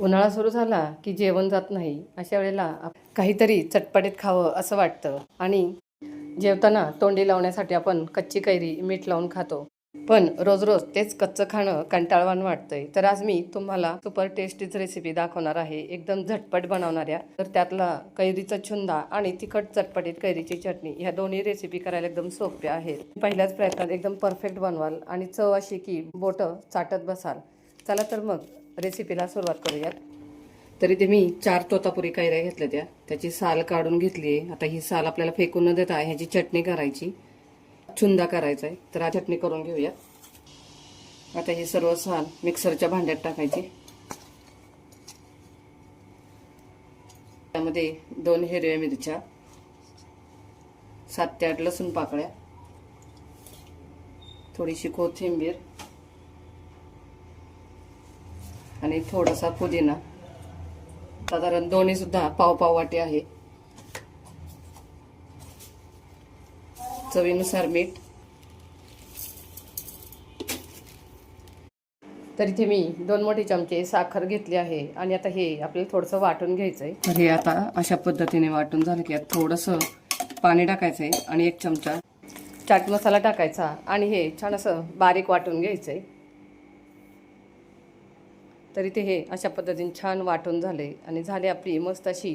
उन्हाळा सुरू झाला की जेवण जात नाही. अशा वेळेला काहीतरी चटपटीत खावं असं वाटतं आणि जेवताना तोंडी लावण्यासाठी आपण कच्ची कैरी मीठ लावून खातो. पण रोज रोज तेच कच्चं खाणं कंटाळवाणं वाटतंय. तर आज मी तुम्हाला सुपर टेस्टीच रेसिपी दाखवणार आहे, एकदम झटपट बनवणाऱ्या. तर त्यातला कैरीचा छुंदा आणि तिखट चटपटीत कैरीची चटणी ह्या दोन्ही रेसिपी करायला एकदम सोप्या आहेत. पहिल्याच प्रयत्नात एकदम परफेक्ट बनवाल आणि चव अशी की बोटं चाटत बसाल. चला तर मग रेसिपीला सुरुवात करूयात. तरी ते मी 4 तोतापुरी कैऱ्या घेतल्या, त्याची साल काढून घेतली आहे. आता ही साल आपल्याला फेकून न देता ह्याची चटणी करायची, चुंदा करायचा आहे. तर आज चटणी करून घेऊया. आता ही सर्व साल मिक्सरच्या भांड्यात टाकायची. त्यामध्ये 2 हिरव्या मिरच्या, 7 ते 8 लसूण पाकळ्या, थोडीशी कोथिंबीर आणि थोडासा पुदिना, साधारण दोन्ही सुद्धा पाव वाटी आहे. चवीनुसार मीठ. तर इथे मी 2 मोठे चमचे साखर घेतली आहे आणि आता हे आपल्याला थोडंसं वाटून घ्यायचंय. तर हे आता अशा पद्धतीने वाटून झालं की थोडंसं पाणी टाकायचंय आणि 1 चमचा चाट मसाला टाकायचा आणि हे छान असं बारीक वाटून घ्यायचंय. तर इथे हे अशा पद्धतीने छान वाटून झाले आणि झाली आपली मस्त अशी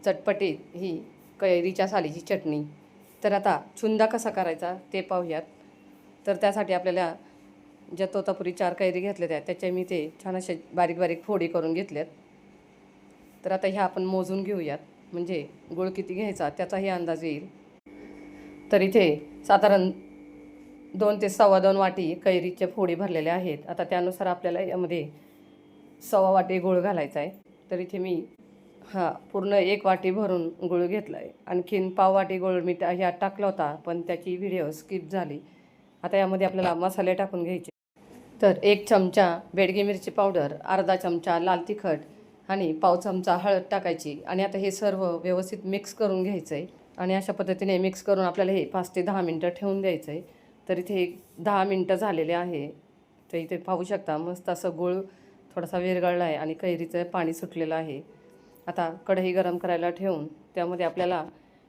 चटपटीत ही कैरीच्या सालीची चटणी. तर आता चुंदा कसा करायचा ते पाहूयात. तर त्यासाठी आपल्याला ज्या तोतापुरी 4 कैरी घेतल्या त्याच्या मी ते छान असे बारीक बारीक फोडी करून घेतल्यात. तर आता ह्या आपण मोजून घेऊयात, म्हणजे गुळ किती घ्यायचा त्याचाही अंदाज येईल. तर इथे साधारण 2 ते 2.25 वाटी कैरीच्या फोडी भरलेल्या आहेत. आता त्यानुसार आपल्याला यामध्ये 1.25 वाटी गूळ घालायचा आहे. तर इथे मी पूर्ण 1 वाटी भरून गूळ घेतला आहे. आणखीन पाव वाटी गूळ मी ह्यात टाकला होता, पण त्याची व्हिडिओ स्किप झाली. आता यामध्ये आपल्याला मसाले टाकून घ्यायचे. तर 1 चमचा बेडगी मिरची पावडर, अर्धा चमचा लाल तिखट आणि पाव चमचा हळद टाकायची आणि आता हे सर्व व्यवस्थित मिक्स करून घ्यायचं आहे. आणि अशा पद्धतीने मिक्स करून आपल्याला हे 5 ते 10 मिनटं ठेवून द्यायचं आहे. तर इथे 10 मिनटं झालेले आहे. तर इथे पाहू शकता मस्त असं गूळ थोडासा विरघळला आहे आणि कैरीचं पाणी सुटलेलं आहे. आता कढई गरम करायला ठेवून त्यामध्ये आपल्याला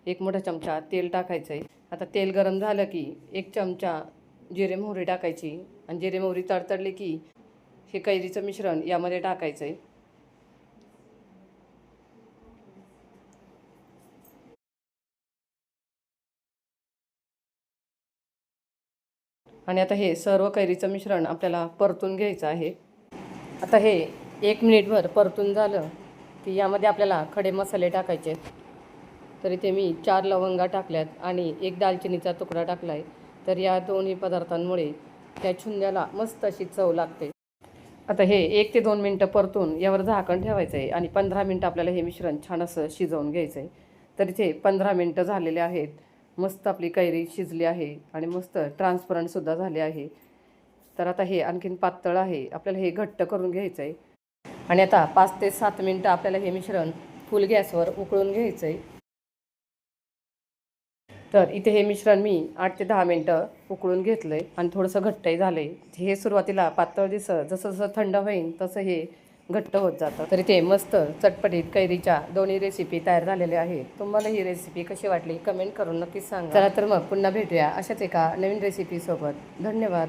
1 मोठा चमचा तेल टाकायचं आहे. आता तेल गरम झालं की 1 चमचा जिरे मोहरी टाकायची आणि जिरे मोहरी तडतडली की हे कैरीचं मिश्रण यामध्ये टाकायचं आहे. आणि आता हे सर्व कैरीचं मिश्रण आपल्याला परतून घ्यायचं आहे. आता हे 1 मिनिटभर परतून झालं की यामध्ये आपल्याला खडे मसाले टाकायचे आहेत. तर इथे मी 4 लवंगा टाकल्यात आणि 1 दालचिनीचा तुकडा टाकला आहे. तर या दोन्ही पदार्थांमुळे त्या छुंद्याला मस्त अशी चव लागते. आता हे 1 ते 2 मिनटं परतून यावर झाकण ठेवायचं आहे आणि 15 मिनटं आपल्याला हे मिश्रण छान असं शिजवून घ्यायचं आहे. तर इथे 15 मिनटं झालेले आहेत. मस्त आपली कैरी शिजली आहे आणि मस्त ट्रान्सपरंटसुद्धा झाले आहे. तर आता हे आणखीन पातळ आहे, आपल्याला हे घट्ट करून घ्यायचं आहे. आणि आता 5 ते 7 मिनटं आपल्याला हे मिश्रण फुल गॅसवर उकळून घ्यायचं आहे. तर इथे हे मिश्रण मी 8 ते 10 मिनटं उकळून घेतलं आहे आणि थोडंसं घट्टही झालं आहे. हे सुरुवातीला पातळ दिसतं, जसं जसं थंड होईल तसं हे घट्ट होत जातं. तर इथे मस्त चटपटीत कैरीच्या दोन्ही रेसिपी तयार झालेल्या आहेत. तुम्हाला ही रेसिपी कशी वाटली कमेंट करून नक्कीच सांगा. चला तर मग पुन्हा भेटूया अशाच एका नवीन रेसिपीसोबत. धन्यवाद.